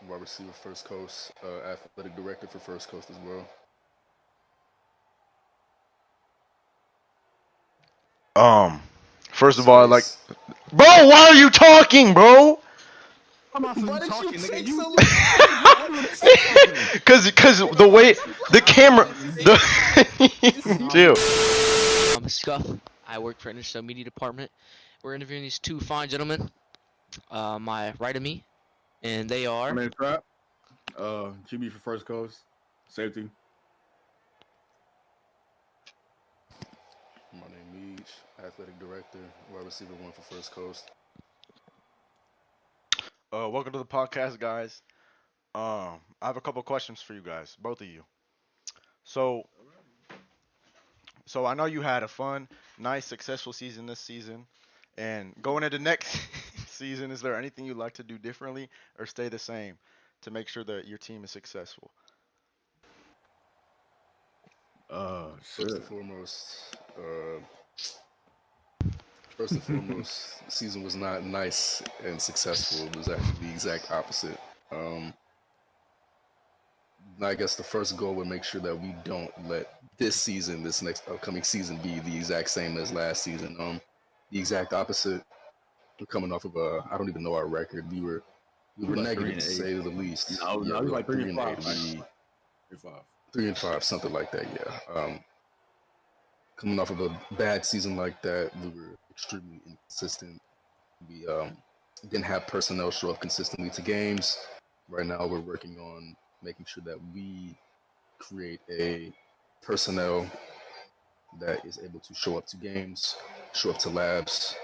wide receiver First Coast, athletic director for First Coast as well. Um, First of all, I like, Space. bro. Why are you talking, bro? I'm also Why you did you talking, nigga. take You so long? I was gonna say something. Cause Nigga, the way the camera, chill. Scuff. I work for NHSL Media Department. We're interviewing these two fine gentlemen. My right of me, and they My are. name's Trap. QB for First Coast. Safety. My name Meej, athletic director, wide receiver one for First Coast. Welcome to the podcast, guys. I have a couple questions for you guys, both of you. So, so I know you had a fun, nice, successful season this season, and going into next season, is there anything you'd like to do differently or stay the same to make sure that your team is successful? First Shit. and foremost, the season was not nice and successful. It was actually the exact opposite. Um, I guess the first goal would make sure that we don't let this next upcoming season, be the exact same as last season. The exact opposite. We're coming off of I don't even know our record. We were Like three negative and to eight. say the least. No, Yeah, no, we he's were like like three three and and eight. five. We 3-5. 3-5, something like that. Yeah. Coming off of a bad season like that, we were extremely inconsistent. We didn't have personnel show up consistently to games. Right now, we're working on making sure that we create a personnel that is able to show up to games, show up to labs,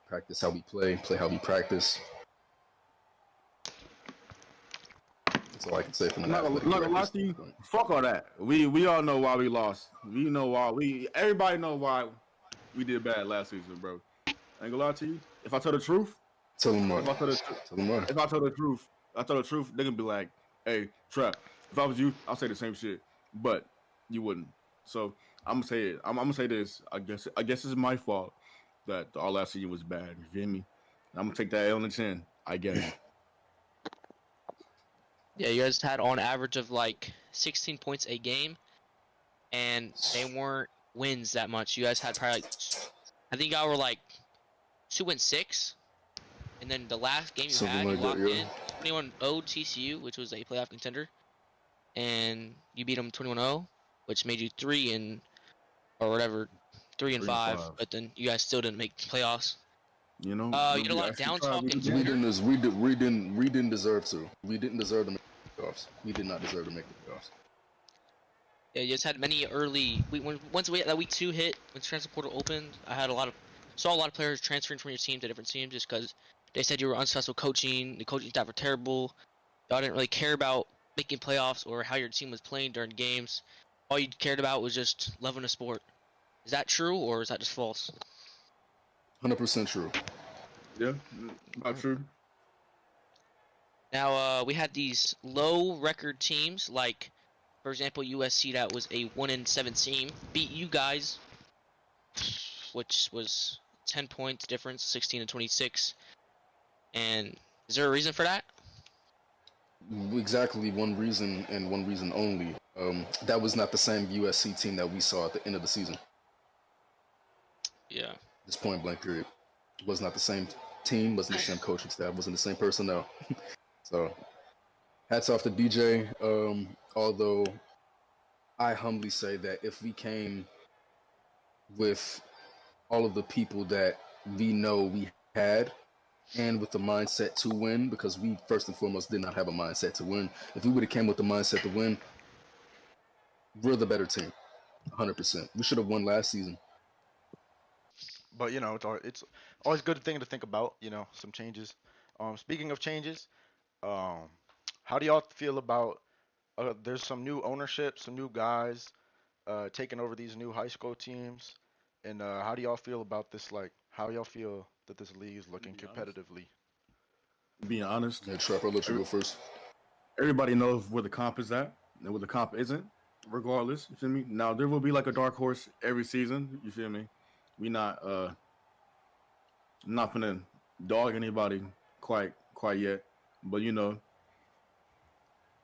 practice how we play how we practice. That's all I can say from an athletic I'm not gonna director lie to you. standpoint. Fuck all that. We all know why we lost. We know why everybody know why we did bad last season, bro. I ain't gonna lie to you. If I tell the truth, Tell them more. if I tell the truth, Tell them more. if I tell the truth, I tell the truth, they gonna be like, "Hey, Trap. If I was you, I'll say the same shit." But you wouldn't. So I'm gonna say it. I'm gonna say this. I guess it's my fault that our last season was bad. You feel me? I'm gonna take that L on the chin. I guess. Yeah, you guys had on average of like 16 points a game, and they weren't wins that much. You guys had probably like, I think y'all were like 2-6, and then the last game you Something had, you like that, locked yeah. in 21-0 TCU, which was a playoff contender, and you beat them 21-0, which made you 3 and or whatever, 3 and Three and 5. five. But then you guys still didn't make the playoffs. You had a We lot of actually down tried. We talk in did We that. Twitter. didn't. We didn't deserve to. We didn't deserve to make the playoffs. We did not deserve to make the playoffs. Yeah, you just had many early. Once that week 2 hit, when transfer portal opened, I had saw a lot of players transferring from your team to different teams just because they said you were unsuccessful coaching. The coaching staff were terrible. Y'all didn't really care about making playoffs or how your team was playing during games. All you cared about was just loving the sport. Is that true or is that just false? 100% true. Yeah, not true. Now, we had these low record teams like, for example, USC that was a 1-7 team beat you guys, which was 10 points difference, 16-26. And is there a reason for that? Exactly one reason and one reason only. That was not the same USC team that we saw at the end of the season. Yeah. This point blank period. It was not the same team. Wasn't the same coaching staff. Wasn't the same personnel. So hats off to DJ. Although I humbly say that if we came with all of the people that we know we had, and with the mindset to win, because we first and foremost did not have a mindset to win. If we would have came with the mindset to win, we're the better team, 100%. We should have won last season. But it's always a good thing to think about. Some changes. Speaking of changes, um, how do y'all feel about? There's some new ownership, some new guys taking over these new high school teams, and how do y'all feel about this? Like, how y'all feel that this league is looking Being honest, competitively? being honest, Yeah, Trap, I'll let you every, go first. everybody knows where the comp is at and where the comp isn't. Regardless, you feel me? Now there will be like a dark horse every season. You feel me? We not gonna dog anybody quite yet, but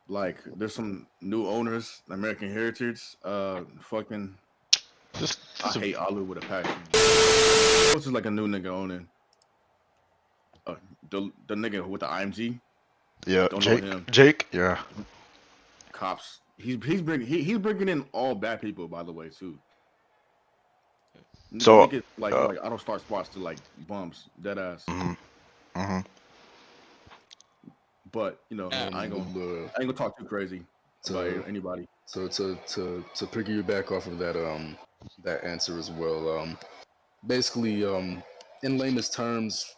like there's some new owners, American Heritage. Fucking, Just, I just a- hate Alu with a passion. This is like a new nigga owning. The nigga with the IMG. yeah, Don't know Jake. him. Jake, yeah. Cops. He's bringing in all bad people, by the way, too. So, Nigga, like I don't start spots to like bumps, dead ass. mm-hmm. But you know, Yeah. I ain't gonna talk too crazy about anybody. So to piggyback off of that answer as well. Basically, in lamest terms,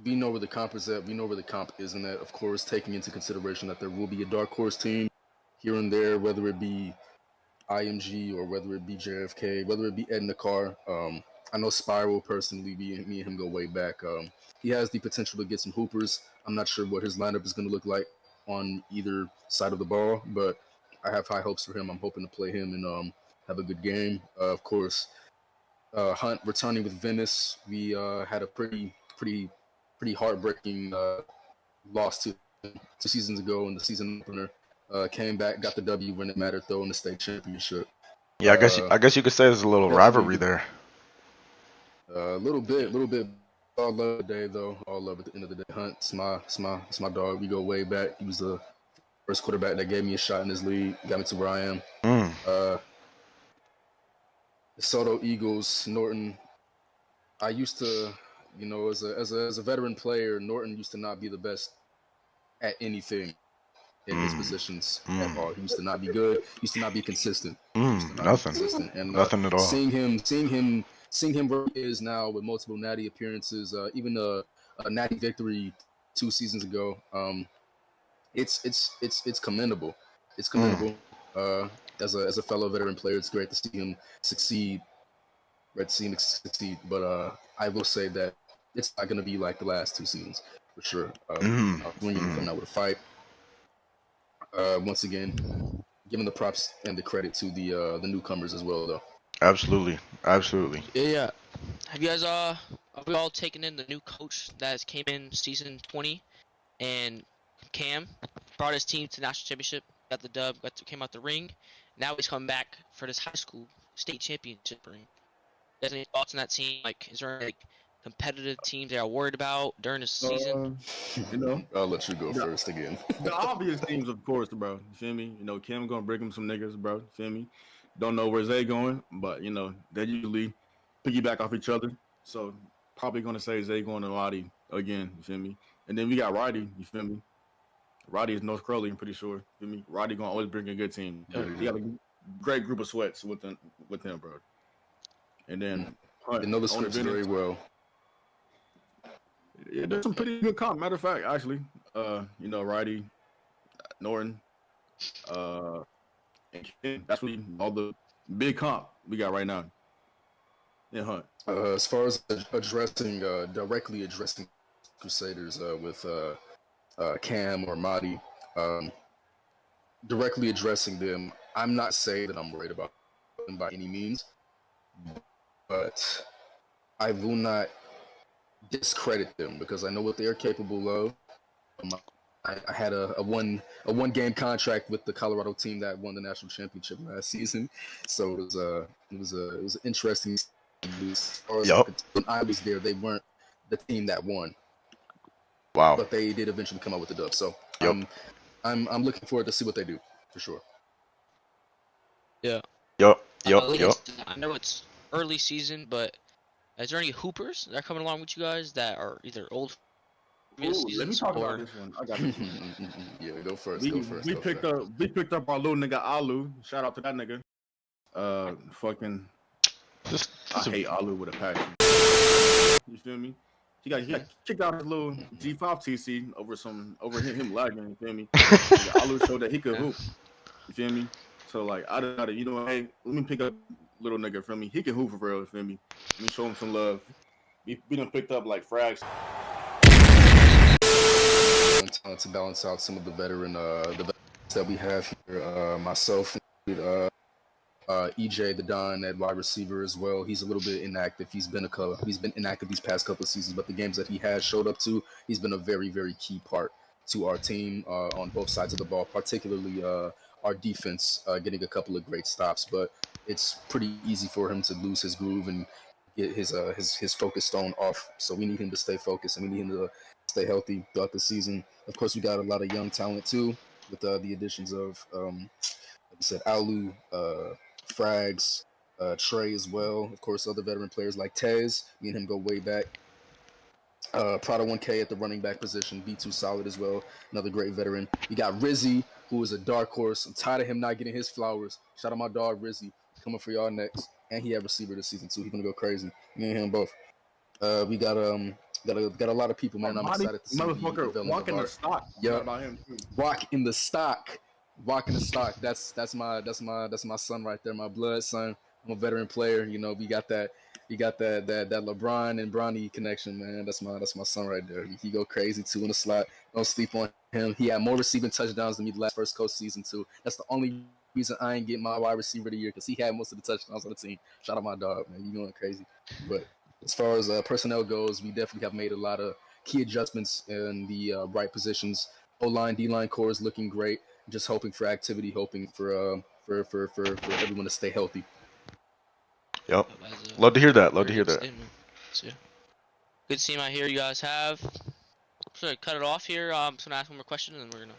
we know where the comp is at. We know where the comp isn't at. Of course, taking into consideration that there will be a dark horse team here and there, whether it be IMG or whether it be JFK, whether it be Ed in the car. I know Spiral personally, me and him go way back. He has the potential to get some hoopers. I'm not sure what his lineup is going to look like on either side of the ball, but I have high hopes for him. I'm hoping to play him and have a good game. Of course, Hunt returning with Venice. We had a pretty heartbreaking loss to 2 seasons ago in the season opener. Came back, got the W when it mattered though in the state championship. Yeah, I guess you could say there's a little rivalry there. A little bit. All love today though. All love at the end of the day. Hunt, it's my dog. We go way back. He was the first quarterback that gave me a shot in this league. Got me to where I am. Soto Eagles, Norton. I used to, as a veteran player, Norton used to not be the best at anything in his positions at all. He used to not be good. He used to not be consistent. Nothing. And Nothing at all. Seeing him where he is now with multiple natty appearances, even a natty victory 2 seasons ago. It's commendable. It's commendable. As a fellow veteran player, it's great to see him succeed. But I will say that it's not going to be like the last 2 seasons for sure. When you're coming out with a fight. Once again, giving the props and the credit to the newcomers as well, though. Absolutely. Yeah. Have you guys have we all taken in the new coach that came in season 20, and Cam brought his team to national championship, got the dub, came out the ring. Now he's coming back for this high school state championship ring. You guys have any thoughts on that team? Like, is there any competitive teams they are worried about during the season? I'll let you go first again. The obvious teams, of course, bro. You feel me? Kim gonna bring him some niggas, bro. You feel me? Don't know where Zay going, but they usually piggyback off each other. So probably gonna say Zay going to Roddy again. You feel me? And then we got Roddy. You feel me? Roddy is North Crowley. I'm pretty sure. You feel me? Roddy gonna always bring a good team. He got a great group of sweats with him, bro. And then They know the scripts very well. Yeah, there's some pretty good comp. Matter of fact, actually, Roddy, Norton, and Ken, that's really all the big comp we got right now. Yeah, Hunt. As far as directly addressing Crusaders with Cam or Mahdi, directly addressing them, I'm not saying that I'm worried about them by any means, but I will not discredit them because I know what they are capable of. I had a one game contract with the Colorado team that won the national championship last season, so it was an interesting. As far as when I was there, they weren't the team that won. Wow! But they did eventually come out with the dub. So I'm looking forward to see what they do for sure. Yeah. Yep. I know it's early season, but is there any hoopers that are coming along with you guys that are either old? Let me talk about this one. I got this one. Yeah, go first. We picked up our little nigga Alu. Shout out to that nigga. I hate Alu with a passion. You feel me? He got kicked out his little G5 TC over him lagging. You feel me? Alu showed that he could hoop. You feel me? So like I decided, hey, let me pick up little nigga. Feel me? He can hoop for real. Feel me? Let me show him some love. We done picked up like frags. To balance out some of the veteran that we have here, myself, EJ the Don at wide receiver as well. He's a little bit inactive. He's been inactive these past couple of seasons, but the games that he has showed up to, he's been a very, very key part to our team on both sides of the ball, particularly our defense getting a couple of great stops. But it's pretty easy for him to lose his groove and get his focus stone off. So we need him to stay focused and we need him to stay healthy throughout the season. Of course, we got a lot of young talent too, with the additions of like you said, Alu, Frags, Trey as well. Of course, other veteran players like Tez. Me and him go way back. Prada 1K at the running back position, B2 solid as well. Another great veteran. We got Rizzy, who is a dark horse. I'm tired of him not getting his flowers. Shout out my dog Rizzy, coming for y'all next. And he had receiver this season too. He's gonna go crazy. Me and him both. We got a lot of people, man. I'm excited to see the motherfucker development walking of the our stock. Yeah. About him too. Walk in the stock. Walk in the stock. That's my son right there, my blood son. I'm a veteran player. You know, we got that LeBron and Bronny connection, man. That's my son right there. He go crazy too in the slot. Don't sleep on him. He had more receiving touchdowns than me the last first coach season too. That's the only reason I ain't get my wide receiver of the year, because he had most of the touchdowns on the team. Shout out my dog, man. You going crazy. But as far as personnel goes, we definitely have made a lot of key adjustments in the right positions. O-line, D-line core is looking great. Just hoping for activity, hoping for everyone to stay healthy. Yep. Love to hear that. Love to hear that. So, good team out here you guys have. So cut it off here. I'm just gonna ask one more question and then we're gonna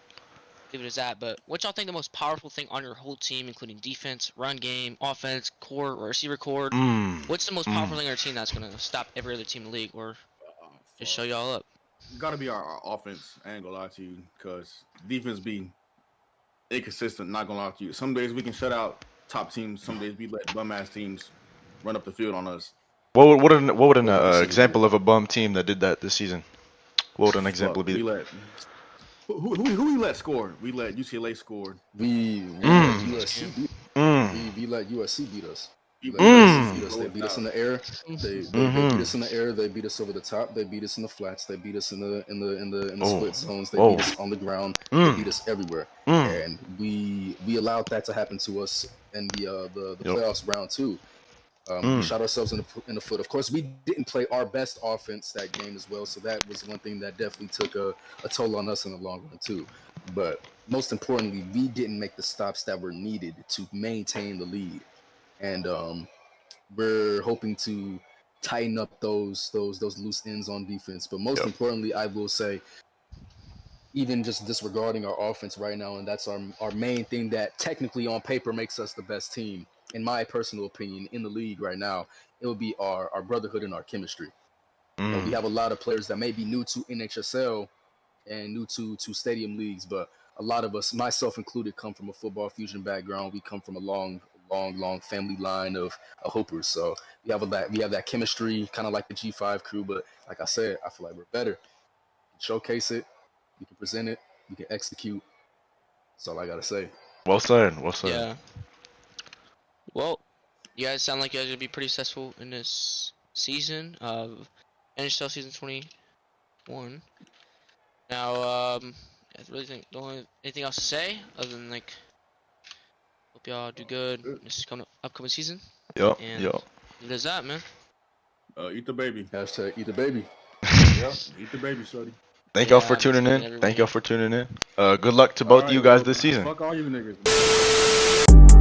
leave it as that. But what y'all think the most powerful thing on your whole team, including defense, run game, offense, core, or receiver core? What's the most powerful thing on your team that's gonna stop every other team in the league or just show y'all up? Gotta be our offense. I ain't gonna lie to you, because defense be inconsistent. Not gonna lie to you. Some days we can shut out top teams. Some days we let bum ass teams run up the field on us. What would an example of a bum team that did that this season? What would an example be? We let who we let score? We let UCLA score. We let USC beat. We let USC beat us. They beat us in the air. They beat us in the air. They beat us over the top. They beat us in the flats. They beat us in the split zones. They beat us on the ground. They beat us everywhere. And we allowed that to happen to us in the playoffs round 2. We shot ourselves in the foot. Of course, we didn't play our best offense that game as well, so that was one thing that definitely took a toll on us in the long run too. But most importantly, we didn't make the stops that were needed to maintain the lead, and we're hoping to tighten up those loose ends on defense. But most importantly, I will say, even just disregarding our offense right now, and that's our main thing that technically on paper makes us the best team, in my personal opinion, in the league right now, it would be our brotherhood and our chemistry. You know, we have a lot of players that may be new to NHSL and new to stadium leagues, but a lot of us, myself included, come from a football fusion background. We come from a long family line of hoopers. So we have that chemistry, kind of like the G5 crew. But like I said, I feel like we're better. We can showcase it, we can present it, we can execute. That's all I gotta say. Well said. Well said. Yeah. Well, you guys sound like you guys are gonna be pretty successful in this season of NHSL season 21. Now, I really think don't have anything else to say other than like, hope y'all do good this upcoming season. Yep. And Yep. it is that, man. Eat the baby. Hashtag eat the baby. Yep. Eat the baby, shorty. Thank y'all for tuning in. Thank y'all for tuning in. Good luck to both of you guys this season. Fuck all you niggas.